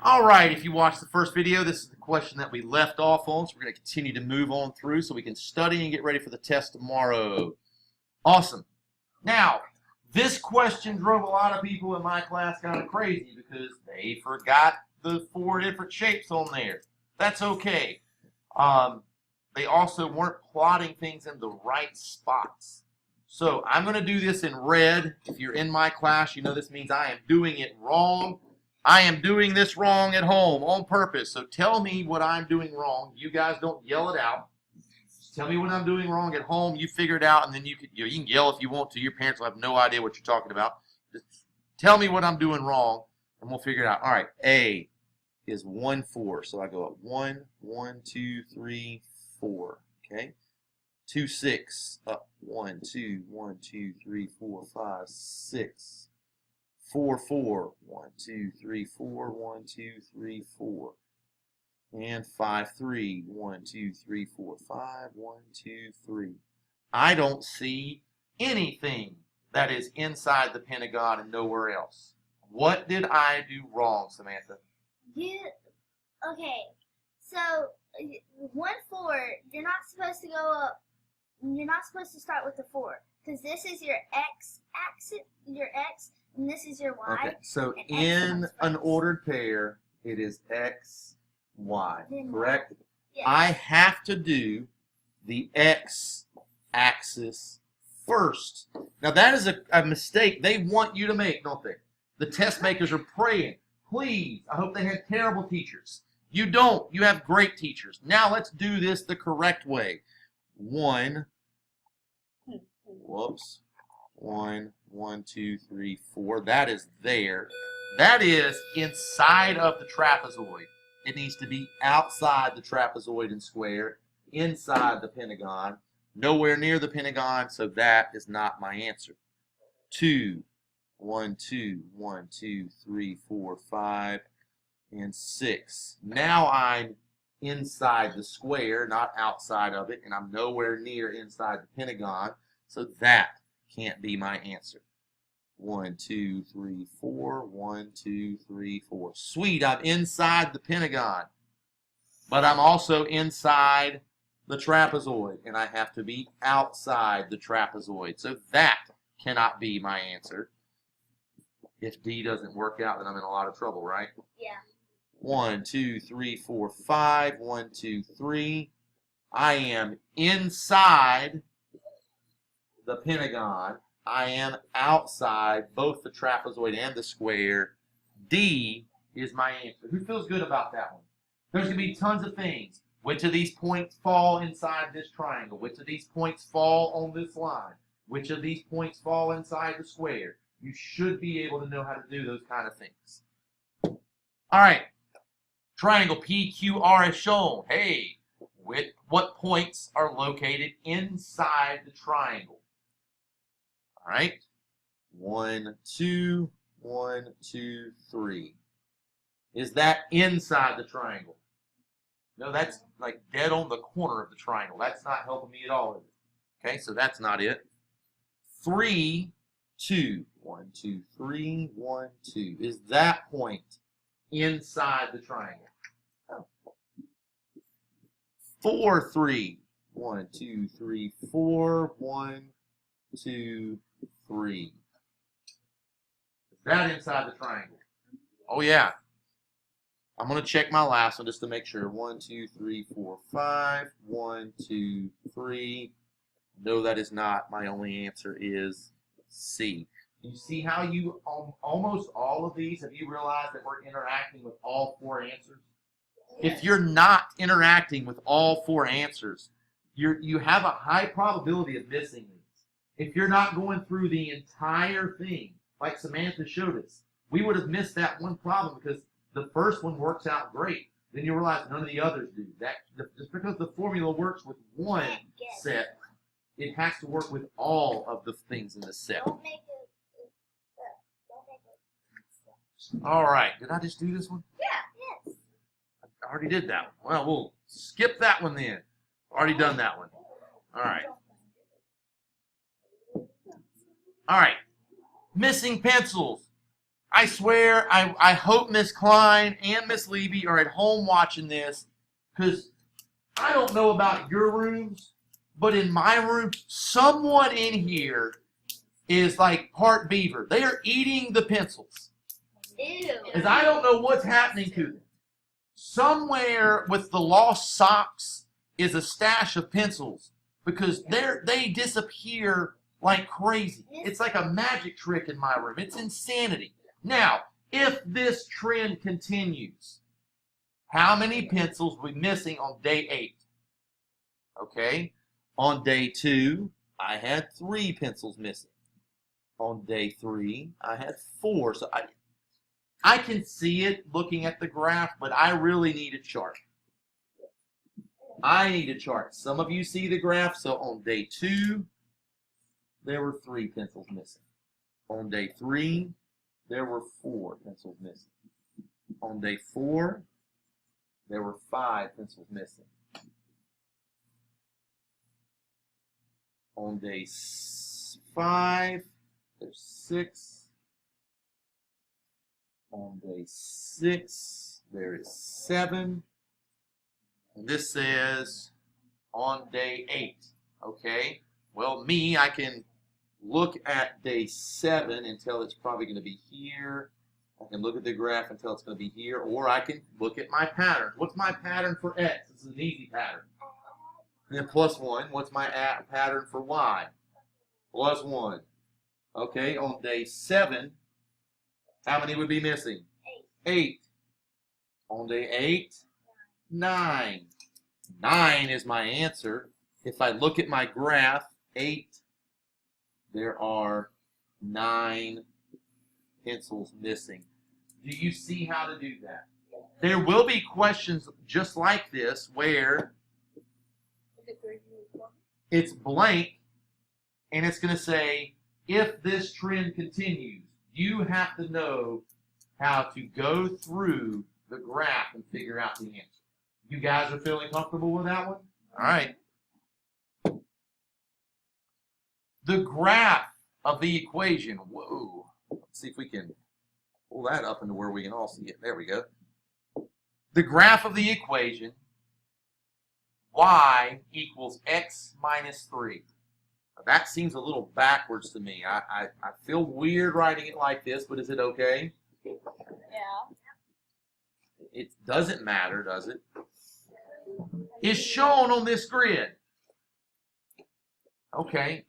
All right, if you watched the first video, this is the question that we left off on, so we're going to continue to move on through so we can study and get ready for the test tomorrow. Awesome. Now, this question drove a lot of people in my class kind of crazy because they forgot the 4 different shapes on there. That's okay. They also weren't plotting things in the right spots. So I'm going to do this in red. If you're in my class, you know this means I am doing it wrong. I am doing this wrong at home on purpose. So tell me what I'm doing wrong. You guys don't yell it out. Just tell me what I'm doing wrong at home. You figure it out, and then you can yell if you want to. Your parents will have no idea what you're talking about. Just tell me what I'm doing wrong, and we'll figure it out. All right, A is 1, 4. So I go up 1, 1, 2, 3, 4. Okay. 2, 6. Up 1, 2, 1, 2, 3, 4, 5, 6. 4, 4. 1, 2, 3, 4. 1, 2, 3, 4. And 5, 3. 1, 2, 3, 4, 5. 1, 2, 3. I don't see anything that is inside the pentagon and nowhere else. What did I do wrong, Samantha? Okay, so 1, 4, you're not supposed to go up, you're not supposed to start with the 4, because this is your X axis, and this is your Y. Okay, so in an ordered pair, it is X, Y, correct? Yes. I have to do the X axis first. Now that is a mistake they want you to make, don't they? The test makers are praying. Please, I hope they had terrible teachers. You don't. You have great teachers. Now let's do this the correct way. 1, whoops, 1, 1, 2, 3, 4. That is there. That is inside of the trapezoid. It needs to be outside the trapezoid and square, inside the pentagon, nowhere near the pentagon, so that is not my answer. 2, 1, 2, 1, 2, 3, 4, 5, and 6. Now I'm inside the square, not outside of it, and I'm nowhere near inside the pentagon, so that can't be my answer. 1, 2, 3, 4. 1, 2, 3, 4. Sweet, I'm inside the pentagon, but I'm also inside the trapezoid, and I have to be outside the trapezoid, so that cannot be my answer. If D doesn't work out, then I'm in a lot of trouble, right? Yeah. 1, 2, 3, 4, 5. 1, 2, 3. I am inside the pentagon. I am outside both the trapezoid and the square. D is my answer. Who feels good about that one? There's going to be tons of things. Which of these points fall inside this triangle? Which of these points fall on this line? Which of these points fall inside the square? You should be able to know how to do those kind of things. All right. Triangle PQR is shown. Hey, what points are located inside the triangle? All right. 1, 2, 1, 2, 3. Is that inside the triangle? No, that's like dead on the corner of the triangle. That's not helping me at all, is it? Okay, so that's not it. 3, 2. 1, 2, 3, 1, 2. Is that point inside the triangle? 4, 3. 1, 2, 3, 4. 1, 2, 3. Is that inside the triangle? Oh, yeah. I'm going to check my last one just to make sure. 1, 2, 3, 4, 5. 1, 2, 3. No, that is not. My only answer is C. You see how you, almost all of these, have you realized that we're interacting with all 4 answers? If you're not interacting with all 4 answers, you have a high probability of missing these. If you're not going through the entire thing, like Samantha showed us, we would have missed that one problem because the first one works out great. Then you realize none of the others do. Just because the formula works with one set, it has to work with all of the things in the set. All right. Did I just do this one? Yeah. Yes. I already did that one. Well, we'll skip that one then. Already done that one. All right. All right. Missing pencils. I swear, I hope Miss Klein and Miss Levy are at home watching this, because I don't know about your rooms, but in my room, someone in here is like part beaver. They are eating the pencils. Ew. Because I don't know what's happening to them. Somewhere with the lost socks is a stash of pencils, because they disappear like crazy. It's like a magic trick in my room. It's insanity. Now, if this trend continues, how many pencils will be missing on day 8? Okay. On day 2, I had 3 pencils missing. On day 3, I had 4. So I can see it looking at the graph, but I really need a chart. I need a chart. Some of you see the graph. So on day 2, there were 3 pencils missing. On day 3, there were 4 pencils missing. On day 4, there were 5 pencils missing. On day 5, there's 6. On day 6, there is 7. And this says on day 8. Okay? Well, I can look at day 7 and tell it's probably going to be here. I can look at the graph and tell it's going to be here. Or I can look at my pattern. What's my pattern for X? This is an easy pattern. And then +1. What's my pattern for Y? +1. Okay, on day 7, how many would be missing? 8. On day 8, 9. 9 is my answer. If I look at my graph, 8, there are 9 pencils missing. Do you see how to do that? There will be questions just like this where it's blank and it's going to say, if this trend continues, you have to know how to go through the graph and figure out the answer. You guys are feeling comfortable with that one? All right. The graph of the equation. Whoa. Let's see if we can pull that up into where we can all see it. There we go. The graph of the equation, y equals x minus 3. Now, that seems a little backwards to me. I feel weird writing it like this, but is it okay? Yeah. It doesn't matter, does it? Is shown on this grid. Okay.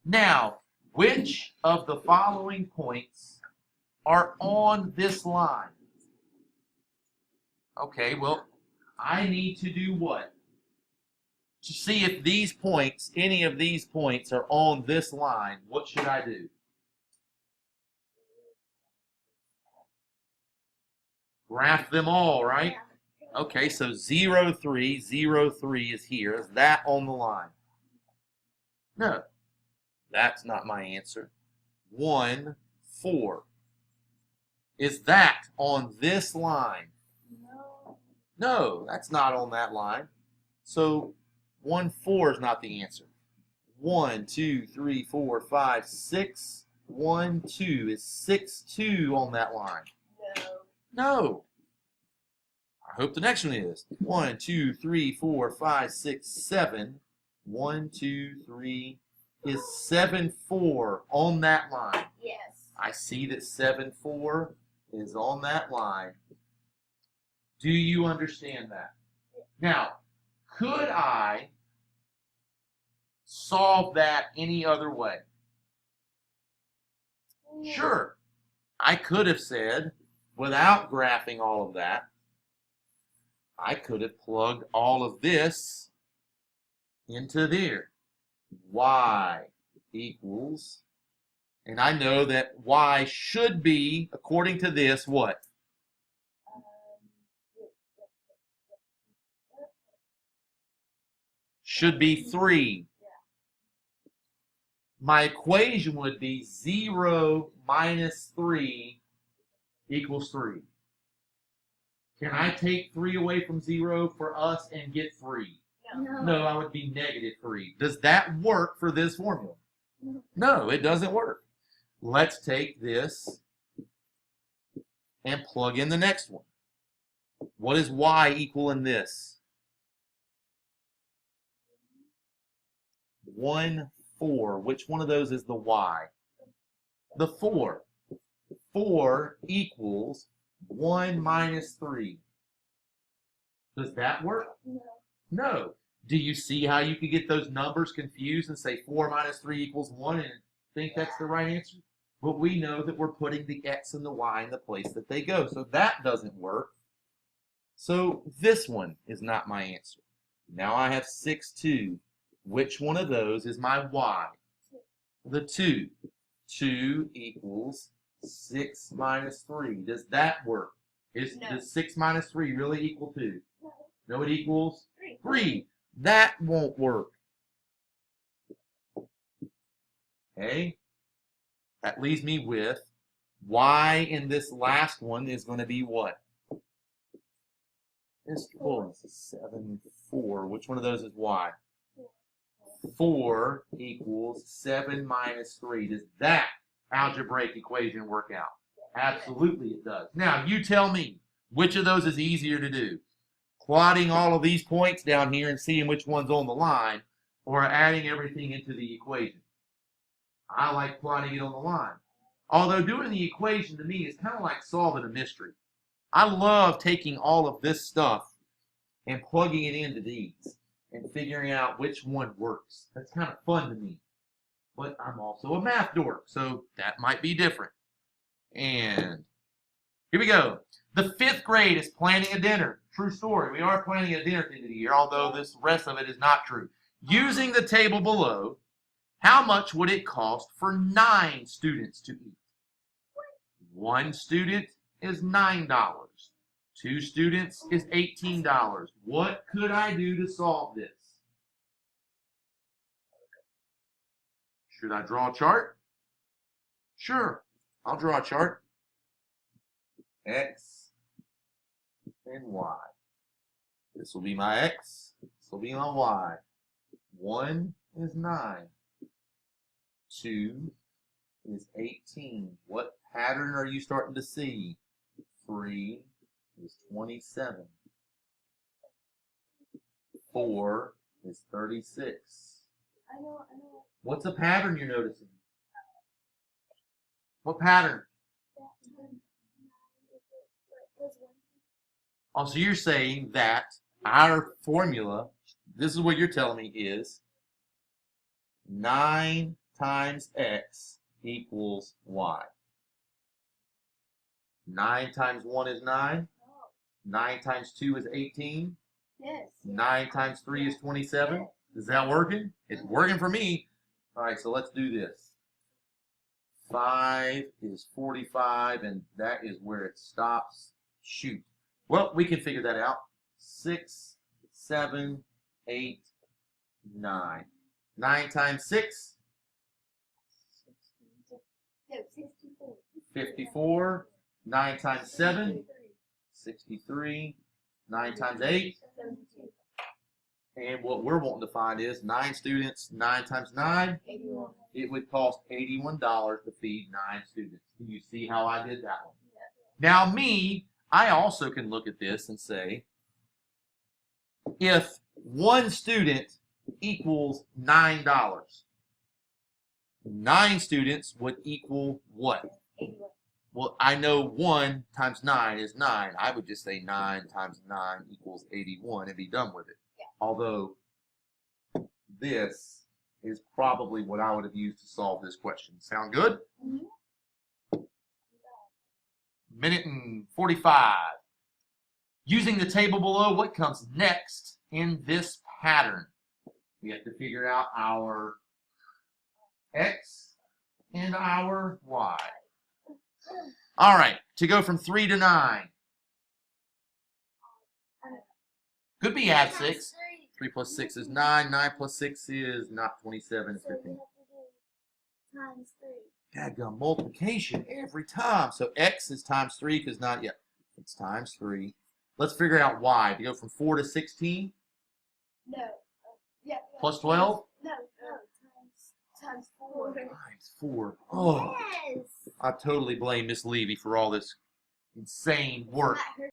Now, which of the following points are on this line? Okay, well, I need to do what? To see if these points, any of these points are on this line, what should I do? Graph them all, right? Okay, so 0, 3, 0, 3 is here. Is that on the line? No, that's not my answer. 1, 4. Is that on this line? No. No, that's not on that line. So 1, 4 is not the answer. 1, 2, 3, 4, 5, 6. 1, 2. Is 6, 2 on that line? No. No. I hope the next one is. 1, 2, 3, 4, 5, 6, 7. 1, 2, 3. Is 7, 4 on that line? Yes. I see that 7, 4 is on that line. Do you understand that? Now, could I solve that any other way? Sure. I could have said, without graphing all of that, I could have plugged all of this into there. Y equals, and I know that y should be, according to this, what? Should be 3. My equation would be 0 minus 3 equals 3. Can I take 3 away from 0 for us and get 3? No, I would be negative 3. Does that work for this formula? No, it doesn't work. Let's take this and plug in the next one. What is y equal in this? 1, 4. Which one of those is the y? The 4. 4 equals 1 minus 3. Does that work? No. No. Do you see how you could get those numbers confused and say 4 minus 3 equals 1 and think that's the right answer? But we know that we're putting the x and the y in the place that they go. So that doesn't work. So this one is not my answer. Now I have 6, 2. Which one of those is my y? The 2. 2 equals 6 minus 3. Does that work? No. Does 6 minus 3 really equal 2? No. No, it equals 3. 3. That won't work. Okay? That leaves me with y in this last one is going to be what? It's 7, 4. Which one of those is y? 4 equals 7 minus 3. Does that algebraic equation work out? Absolutely it does. Now, you tell me, which of those is easier to do? Plotting all of these points down here and seeing which one's on the line, or adding everything into the equation? I like plotting it on the line. Although doing the equation to me is kind of like solving a mystery. I love taking all of this stuff and plugging it into these and figuring out which one works. That's kind of fun to me. But I'm also a math dork, so that might be different. And here we go. The 5th grade is planning a dinner. True story. We are planning a dinner at the end of the year, although this rest of it is not true. Using the table below, how much would it cost for 9 students to eat? 1 student is $9. 2 students is $18. What could I do to solve this? Should I draw a chart? Sure, I'll draw a chart. X and Y. This will be my X. This will be my Y. 1 is 9. 2 is 18. What pattern are you starting to see? 3 is 27. 4 is 36. I know. What's a pattern you're noticing? What pattern? Oh, so you're saying that our formula, this is what you're telling me, is 9 times x equals y. 9 times 1 is 9. 9 times 2 is 18. Yes. 9 times 3 is 27. Is that working? It's working for me. All right, so let's do this. 5 is 45, and that is where it stops. Shoot. Well, we can figure that out. 6, 7, 8, 9. 9 times 6? No, 64. 54. 9 times 7? 63. 9 times 8? 72. And what we're wanting to find is 9 students, 9 times 9? 81. It would cost $81 to feed 9 students. Do you see how I did that one? Now me, I also can look at this and say, if 1 student equals $9, 9 students would equal what? 81. Well, I know 1 times 9 is 9. I would just say 9 times 9 equals 81 and be done with it. Yeah. Although this is probably what I would have used to solve this question. Sound good? Mm-hmm. Minute and 45. Using the table below, what comes next in this pattern? We have to figure out our x and our y. All right, to go from 3 to 9. Could be add 6. 3 plus 6 is 9. 9 plus 6 is not 27, it's So we 15. have to do times 3. Dadgum, multiplication every time. So x is times 3 because not yet. It's times 3. Let's figure out y. To go from 4 to 16 No. Yeah. plus 12 No. Times 4. times 4. Oh, Yes. I totally blame Miss Levy for all this Insane work. Not her